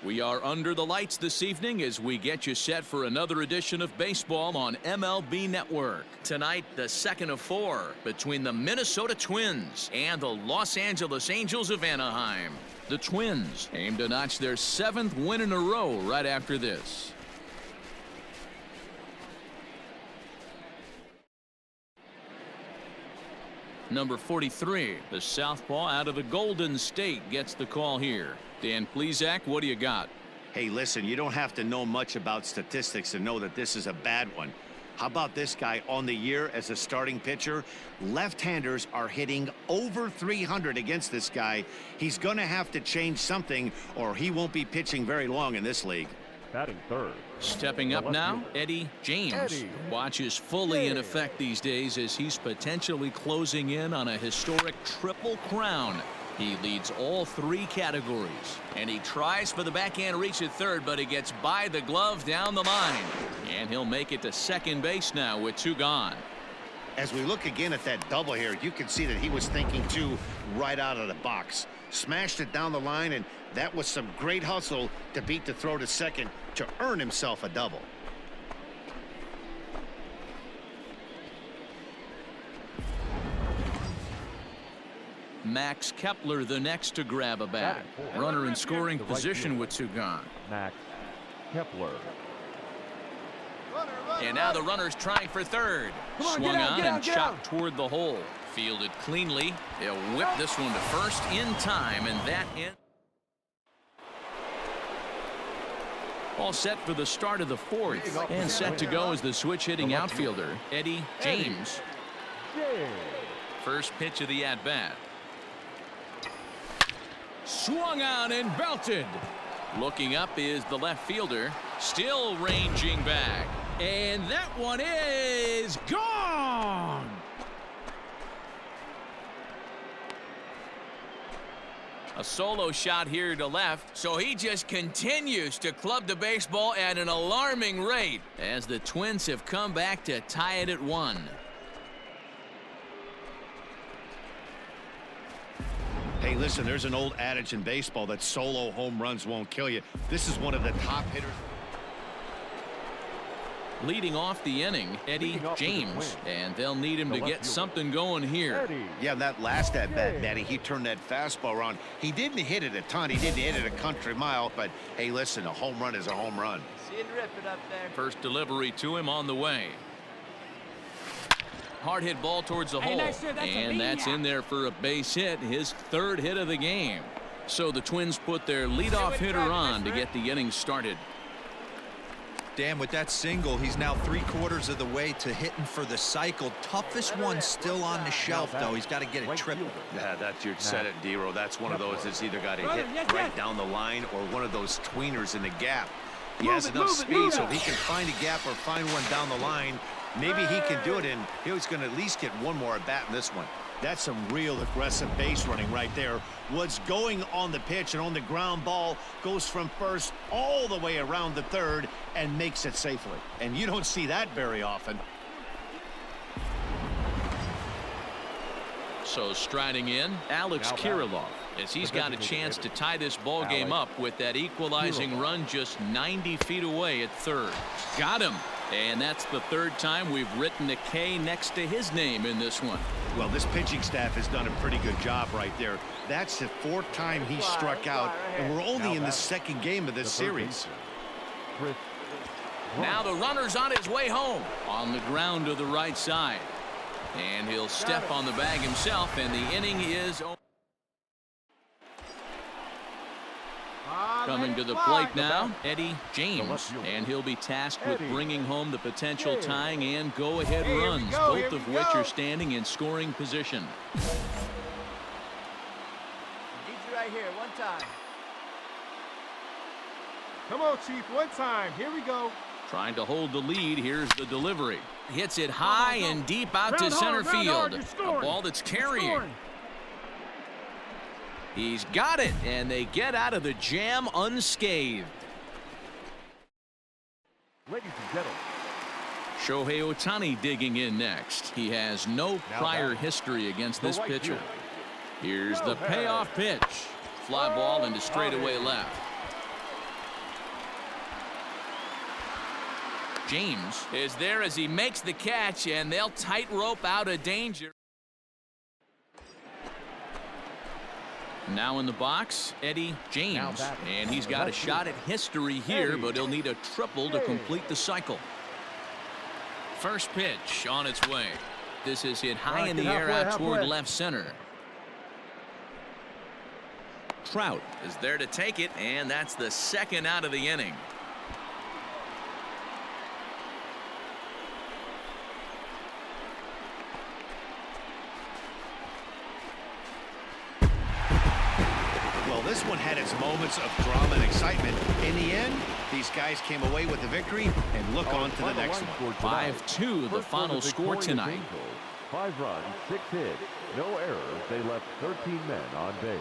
We are under the lights this evening as we get you set for another edition of baseball on MLB Network. Tonight, the second of 4 between the Minnesota Twins and the Los Angeles Angels of Anaheim. The Twins aim to notch their 7th win in a row right after this. Number 43, the southpaw out of the Golden State, gets the call here. Dan Plesac, what do you got? Hey, listen, you don't have to know much about statistics to know that this is a bad one. How about this guy on the year as a starting pitcher? Left-handers are hitting over 300 against this guy. He's going to have to change something or he won't be pitching very long in this league. Batting third. Stepping up now, Eddie James. Watch is fully in effect these days as he's potentially closing in on a historic triple crown. He leads all 3 categories, and he tries for the backhand reach at third, but he gets by the glove down the line, and he'll make it to second base now with 2 gone. As we look again at that double here, you can see that he was thinking too right out of the box. Smashed it down the line, and that was some great hustle to beat the throw to second to earn himself a double. Max Kepler the next to grab a bat. Runner in scoring position with 2 gone. Max Kepler. And now the runner's trying for third. Swung on and chopped toward the hole. Fielded cleanly. He'll whip this one to first in time, and that in. All set for the start of the 4th, and set to go as the switch hitting outfielder, Eddie James. First pitch of the at-bat. Swung on and belted. Looking up is the left fielder, still ranging back. And that one is gone. A solo shot here to left, so he just continues to club the baseball at an alarming rate as the Twins have come back to tie it at 1. Hey, listen, there's an old adage in baseball that solo home runs won't kill you. This is one of the top hitters. Leading off the inning, Eddie James, and they'll need him to get something going here. Yeah, that last at-bat, Matty, he turned that fastball around. He didn't hit it a ton. He didn't hit it a country mile, but hey, listen, a home run is a home run. See it rip it up there. First delivery to him on the way. Hard hit ball towards the hole, and that's in there for a base hit, his 3rd hit of the game. So the Twins put their leadoff hitter on to get the inning started. Dan, with that single, he's now 3/4 of the way to hitting for the cycle. Toughest one still on the shelf, though. He's got to get it triple. Yeah, that's your set it, Dero. That's one of those that's either got to hit right down the line or one of those tweeners in the gap. He has enough speed, so if he can find a gap or find one down the line, maybe he can do it, and he's going to at least get one more at bat in this one. That's some real aggressive base running right there. What's going on the pitch and on the ground ball goes from first all the way around the third and makes it safely. And you don't see that very often. So striding in, Alex Kirilloff, as he's got a chance to tie this ball game up with that equalizing run just 90 feet away at third. Got him. And that's the 3rd time we've written a K next to his name in this one. Well, this pitching staff has done a pretty good job right there. That's the 4th time he struck out, and we're only in the 2nd game of this series. Now the runner's on his way home on the ground to the right side. And he'll step on the bag himself, and the inning is over. Coming to the plate now, Eddie James, and he'll be tasked with bringing home the potential tying and go-ahead runs, both of which are standing in scoring position. Need you right here, one time. Come on, Chief, one time. Here we go. Trying to hold the lead. Here's the delivery. Hits it high and deep out to center field. A ball that's carrying. He's got it, and they get out of the jam unscathed. Ladies and gentlemen, Shohei Ohtani digging in next. He has no prior history against this pitcher. Here's the payoff pitch. Fly ball into straightaway left. James is there as he makes the catch, and they'll tightrope out of danger. Now in the box, Eddie James, and he's got a shot at history here, but he'll need a triple to complete the cycle. First pitch on its way. This is hit high in the air out toward left center. Trout is there to take it, and that's the second out of the inning. Well, this one had its moments of drama and excitement. In the end, these guys came away with the victory, and look on to the next one. 5-2 the final score tonight. 5 runs, 6 hits, no errors. They left 13 men on base.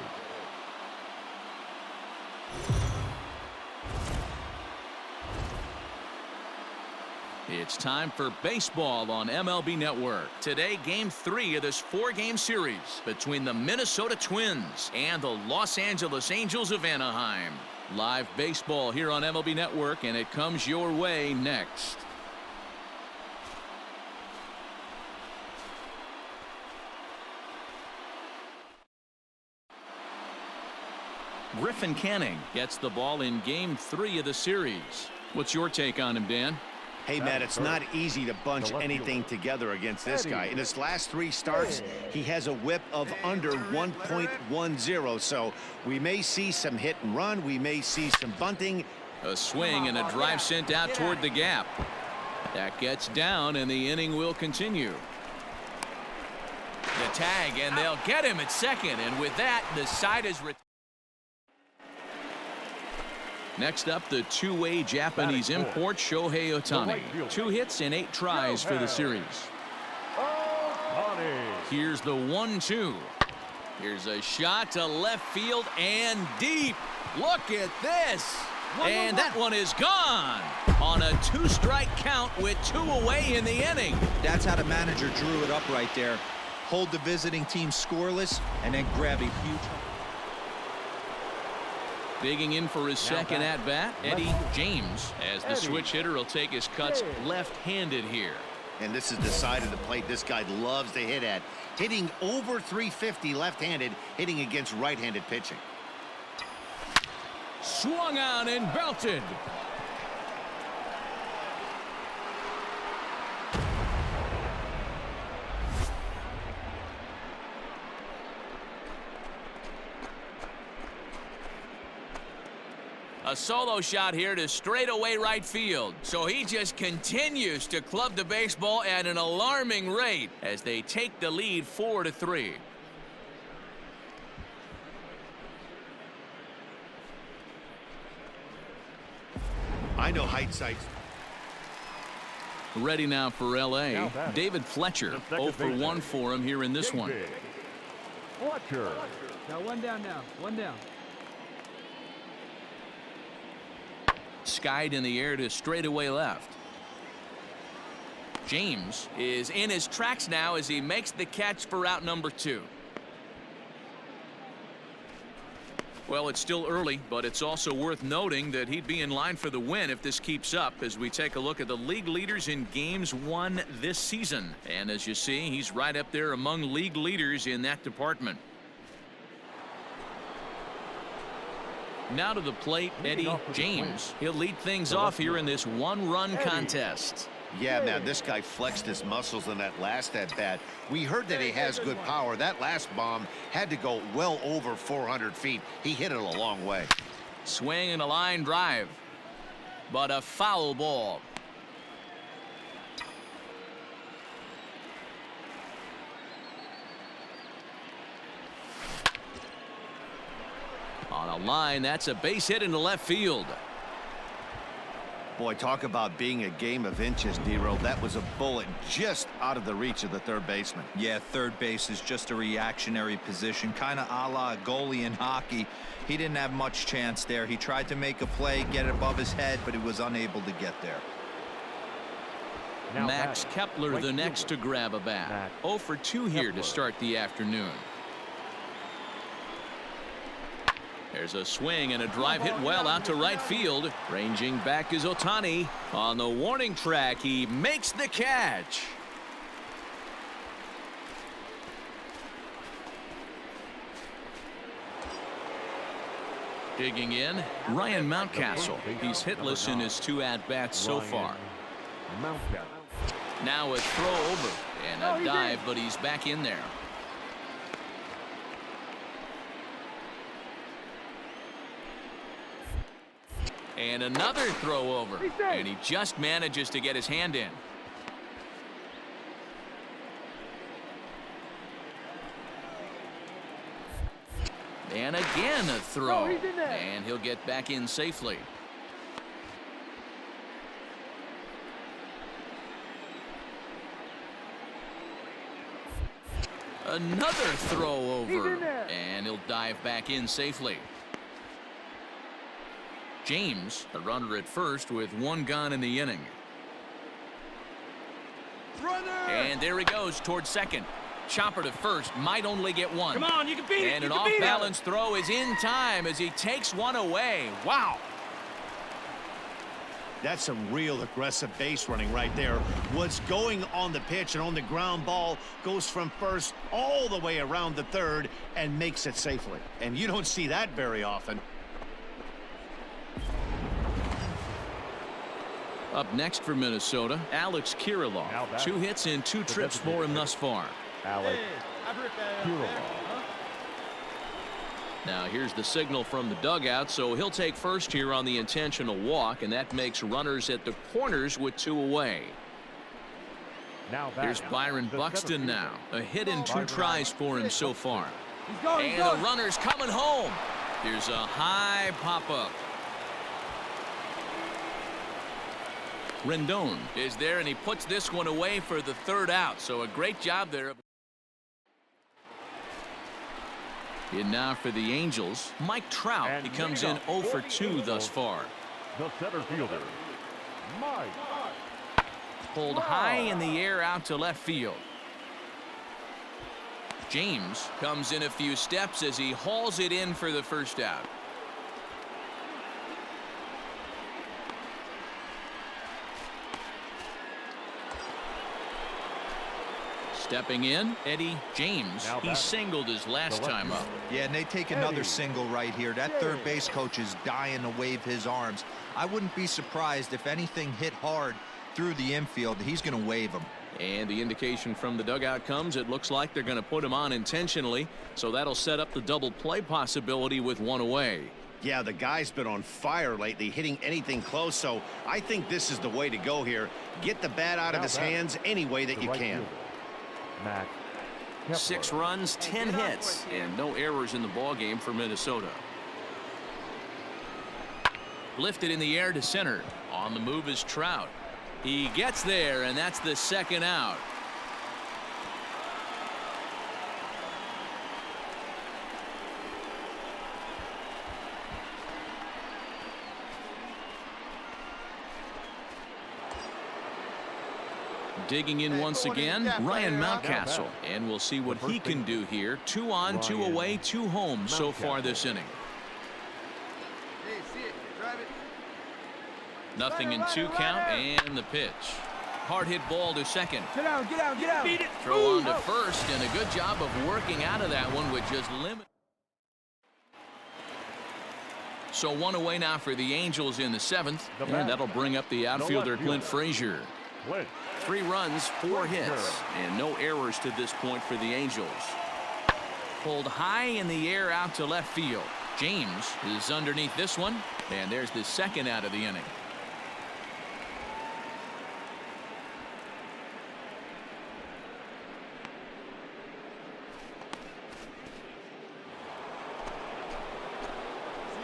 It's time for baseball on MLB Network. Today, Game 3 of this 4-game series between the Minnesota Twins and the Los Angeles Angels of Anaheim. Live baseball here on MLB Network, and it comes your way next. Griffin Canning gets the ball in Game 3 of the series. What's your take on him, Dan? Hey, Matt, it's not easy to bunch anything together against this guy. In his last 3 starts, he has a whip of under 1.10, so we may see some hit and run. We may see some bunting. A swing and a drive sent out toward the gap. That gets down, and the inning will continue. The tag, and they'll get him at second, and with that, the side is retired. Next up, the two-way Japanese import Shohei Ohtani. 2 hits and 8 tries for the series. Here's the 1-2. Here's a shot to left field and deep. Look at this. And that one is gone on a 2-strike count with 2 away in the inning. That's how the manager drew it up right there. Hold the visiting team scoreless and then grab a huge. Digging in for his second at-bat, Eddie James, as the switch hitter will take his cuts left-handed here. And this is the side of the plate this guy loves to hit at. Hitting over 350 left-handed, hitting against right-handed pitching. Swung on and belted. A solo shot here to straightaway right field. So he just continues to club the baseball at an alarming rate as they take the lead 4-3. I know hindsight. Ready now for L.A. David Fletcher, 0 for 1 for him here in this one. Fletcher. Got 1 down now. 1 down. Skied in the air to straightaway left. James is in his tracks now as he makes the catch for out number 2. Well, it's still early, but it's also worth noting that he'd be in line for the win if this keeps up as we take a look at the league leaders in games won this season. And as you see, he's right up there among league leaders in that department. Now to the plate, Eddie James. He'll lead things off here in this 1-run contest. Yeah, man, this guy flexed his muscles in that last at-bat. We heard that he has good power. That last bomb had to go well over 400 feet. He hit it a long way. Swing and a line drive, but a foul ball. On a line, that's a base hit into left field. Boy, talk about being a game of inches, D-Roll. That was a bullet just out of the reach of the third baseman. Yeah, third base is just a reactionary position, kind of a la a goalie in hockey. He didn't have much chance there. He tried to make a play, get it above his head, but he was unable to get there. Now Max Kepler, the next to grab a bat. 0 for 2 here to start the afternoon. There's a swing and a drive hit well out to right field. Ranging back is Ohtani. On the warning track, he makes the catch. Digging in, Ryan Mountcastle. He's hitless in his 2 at-bats so far. Now a throw over and a dive, but he's back in there. And another throw over, and he just manages to get his hand in. And again a throw, and he'll get back in safely. Another throw over, and he'll dive back in safely. James, a runner at first with 1 gone in the inning. And there he goes towards second. Chopper to first, might only get 1. Come on, you can beat it. And an off-balance throw is in time as he takes 1 away. Wow. That's some real aggressive base running right there. What's going on the pitch and on the ground ball goes from first all the way around the third and makes it safely. And you don't see that very often. Up next for Minnesota, Alex Kirilloff. 2 hits in 2 trips for him thus far. Alex Kirilloff. Now here's the signal from the dugout, so he'll take first here on the intentional walk, and that makes runners at the corners with 2 away. Here's Byron Buxton now. A hit in 2 tries for him so far. And the runner's coming home. Here's a high pop-up. Rendon is there, and he puts this one away for the 3rd out, so a great job there. In now for the Angels, Mike Trout. He comes in 0 for 2 thus far. The center fielder, Mike. Pulled high in the air out to left field. James comes in a few steps as he hauls it in for the 1st out. Stepping in, Eddie James. He singled his last time up. Yeah, and they take another single right here. That third base coach is dying to wave his arms. I wouldn't be surprised if anything hit hard through the infield. He's going to wave him. And the indication from the dugout comes. It looks like they're going to put him on intentionally, so that'll set up the double play possibility with 1 away. Yeah, the guy's been on fire lately, hitting anything close, so I think this is the way to go here. Get the bat out of his hands any way that you can. 6 runs, 10 hits, and no errors in the ballgame for Minnesota. Lifted in the air to center. On the move is Trout. He gets there, and that's the 2nd out. Digging in once again, Ryan Mountcastle, and we'll see what he can do here. 2 on, 2 away, 2 home so far this inning. Nothing in 2 count, and the pitch. Hard hit ball to second. Get out, get out, get out. Beat it. Throw on to first, and a good job of working out of that one with just limit. So 1 away now for the Angels in the 7th, and that'll bring up the outfielder Clint Frazier. 3 runs, 4 hits, and no errors to this point for the Angels. Pulled high in the air out to left field. James is underneath this one, and there's the 2nd out of the inning.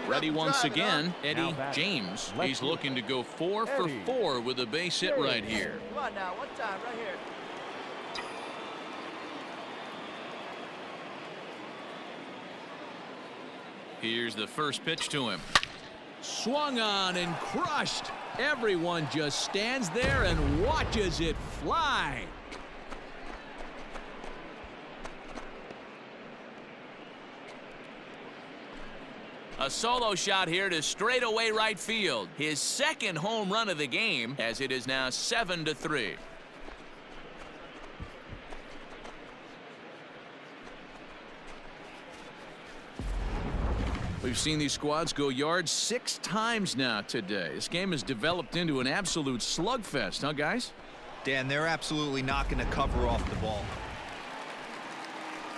Ready once again, Eddie James. He's looking to go 4 for 4 with a base hit right here. Come on now, 1 time right here. Here's the first pitch to him. Swung on and crushed. Everyone just stands there and watches it fly. A solo shot here to straightaway right field. His second home run of the game, as it is now 7-3. We've seen these squads go yards 6 times now today. This game has developed into an absolute slugfest, huh, guys? Dan, they're absolutely not going to cover off the ball.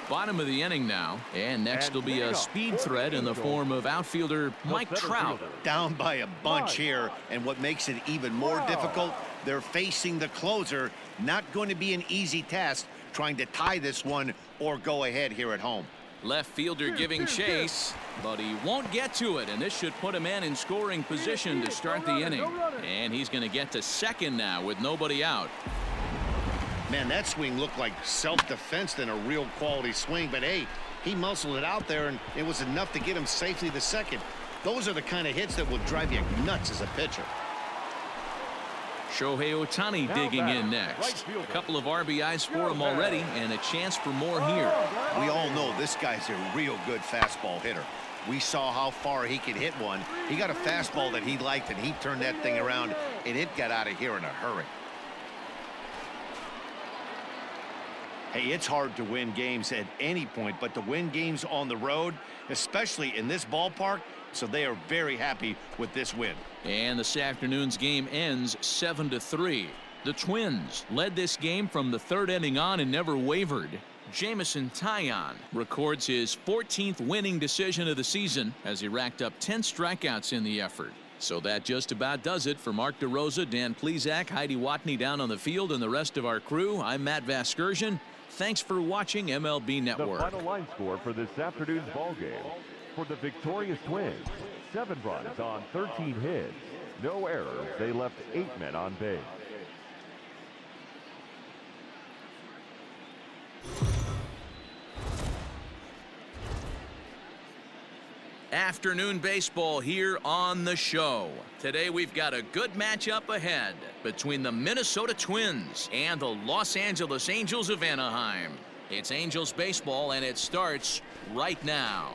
Bottom of the inning now, and next will be a speed threat in the form of outfielder Mike Trout. Down by a bunch here, and what makes it even more difficult, they're facing the closer. Not going to be an easy task trying to tie this one or go ahead here at home. Left fielder giving chase, but he won't get to it, and this should put a man in scoring position to start the inning. And he's going to get to second now with nobody out. Man, that swing looked like self-defense than a real quality swing, but hey, he muscled it out there, and it was enough to get him safely to second. Those are the kind of hits that will drive you nuts as a pitcher. Shohei Ohtani digging in next. A couple of RBIs for him already, and a chance for more here. We all know this guy's a real good fastball hitter. We saw how far he could hit one. He got a fastball that he liked, and he turned that thing around, and it got out of here in a hurry. Hey, it's hard to win games at any point, but to win games on the road, especially in this ballpark, so they are very happy with this win. And this afternoon's game ends 7-3. The Twins led this game from the third inning on and never wavered. Jamison Taillon records his 14th winning decision of the season as he racked up 10 strikeouts in the effort. So that just about does it for Mark DeRosa, Dan Plesac, Heidi Watney down on the field, and the rest of our crew. I'm Matt Vasgersian. Thanks for watching MLB Network. The final line score for this afternoon's ball game. For the victorious Twins, 7 runs on 13 hits. No errors. They left 8 men on base. Afternoon baseball here on the show. Today we've got a good matchup ahead between the Minnesota Twins and the Los Angeles Angels of Anaheim. It's Angels baseball, and it starts right now.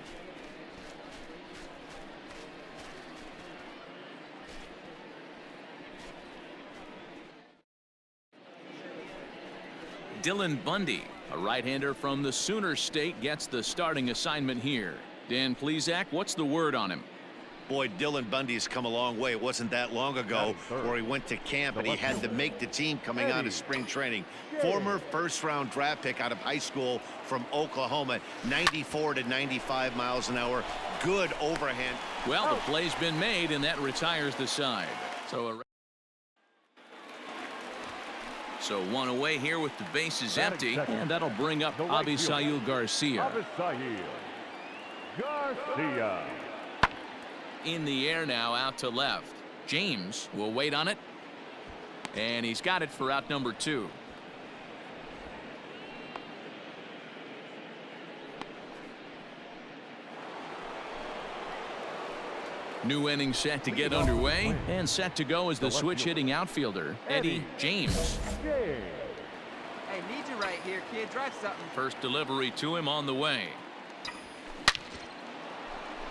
Dylan Bundy, a right-hander from the Sooner State, gets the starting assignment here. Dan Plesac, what's the word on him? Boy, Dylan Bundy's come a long way. It wasn't that long ago where he went to camp and he had to make the team coming out of spring training. Former first-round draft pick out of high school from Oklahoma, 94 to 95 miles an hour. Good overhand. Well, the play's been made, and that retires the side. So one away here with the bases empty, and that'll bring up Avisail Garcia. In the air now, out to left. James will wait on it, and he's got it for out number 2. New inning set to get underway, and set to go is the switch-hitting outfielder, Eddie James. Hey, need you right here, kid. Drive something. First delivery to him on the way.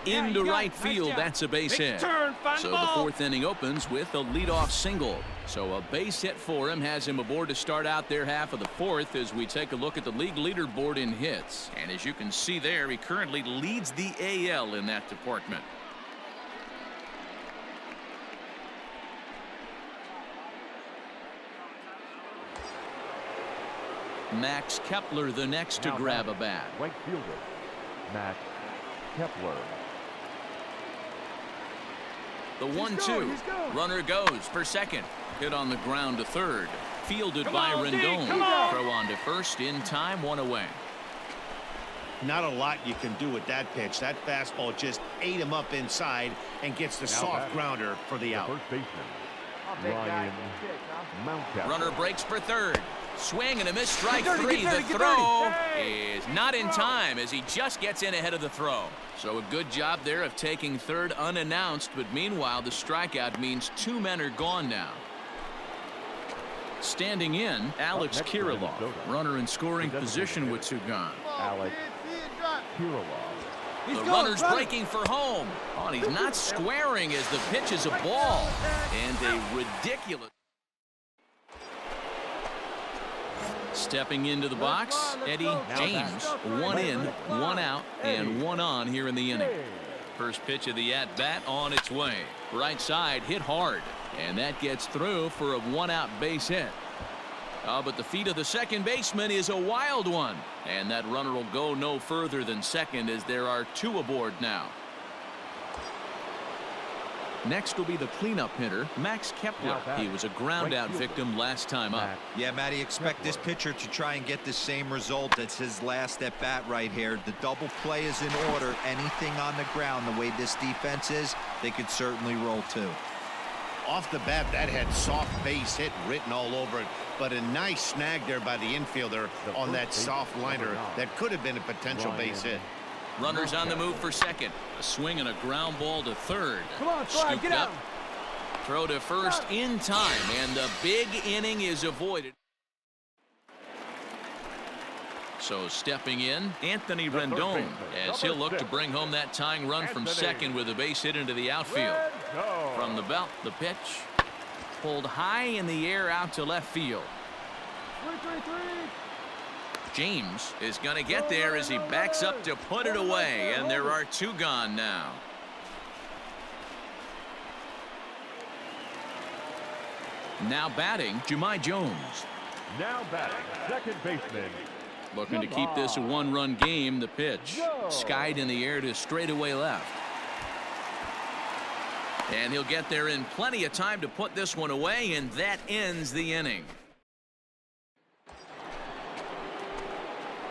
Into right field, that's a base hit. So the 4th inning opens with a leadoff single. So a base hit for him has him aboard to start out their half of the 4th as we take a look at the league leaderboard in hits. And as you can see there, he currently leads the AL in that department. Max Kepler the next to grab a bat. Right fielder, Max Kepler. The 1-2. Runner goes for second. Hit on the ground to third. Fielded by Rendon. Throw on to first in time, 1 away. Not a lot you can do with that pitch. That fastball just ate him up inside and gets the soft grounder for the out. First baseman, Ryan Mountcastle. Runner breaks for third. Swing and a miss, strike 3. The throw is not in time as he just gets in ahead of the throw. So a good job there of taking third unannounced, but meanwhile the strikeout means 2 men are gone now. Standing in, Alex Kirilloff, runner in scoring position with 2 gone. Alex Kirilloff. The runner's breaking for home. Oh, and he's not squaring as the pitch is a ball. And a ridiculous. Stepping into the box, Eddie James. One in, one out, and one on here in the inning. First pitch of the at-bat on its way. Right side hit hard. And that gets through for a one-out base hit. But the feet of the second baseman is a wild one. And that runner will go no further than second as there are two aboard now. Next will be the cleanup hitter, Max Kepler. He was a ground-out victim last time up. Yeah, Matty, expect this pitcher to try and get the same result. It's his last at-bat right here. The double play is in order. Anything on the ground, the way this defense is, they could certainly roll too. Off the bat, that had soft base hit written all over it, but a nice snag there by the infielder on that soft liner that could have been a potential base hit. Runners on the move for second. A swing and a ground ball to third. Come on, Clyde, get out. Throw to first in time, and the big inning is avoided. So stepping in, Anthony Rendon, as he'll look to bring home that tying run from second with a base hit into the outfield. From the belt, the pitch pulled high in the air out to left field. James is going to get there as he backs up to put it away, and there are two gone now. Now batting, Jahmai Jones. Now batting, second baseman. Looking to keep this a one-run game. The pitch skied in the air to straightaway left. And he'll get there in plenty of time to put this one away, and that ends the inning.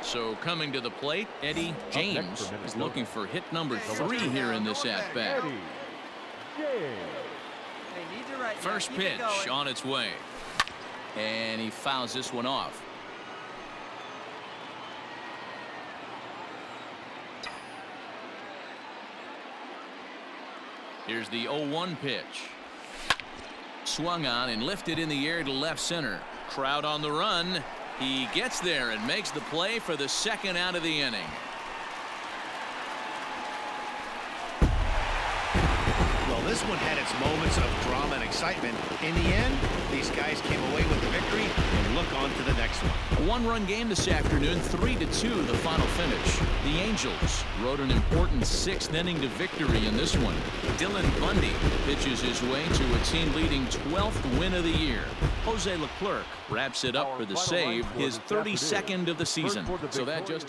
So coming to the plate, Eddie James is looking for hit number 3 here in this at-bat. First pitch on its way. And he fouls this one off. Here's the 0-1 pitch. Swung on and lifted in the air to left center. Crowd on the run. He gets there and makes the play for the second out of the inning. Well, this one had its moments of drama and excitement. In the end, these guys came away with the victory and look on to the next one. A one-run game this afternoon, 3-2 the final finish. The Angels rode an important 6th inning to victory in this one. Dylan Bundy pitches his way to a team-leading 12th win of the year. Jose Leclerc wraps it up for the save, his 32nd of the season. So that just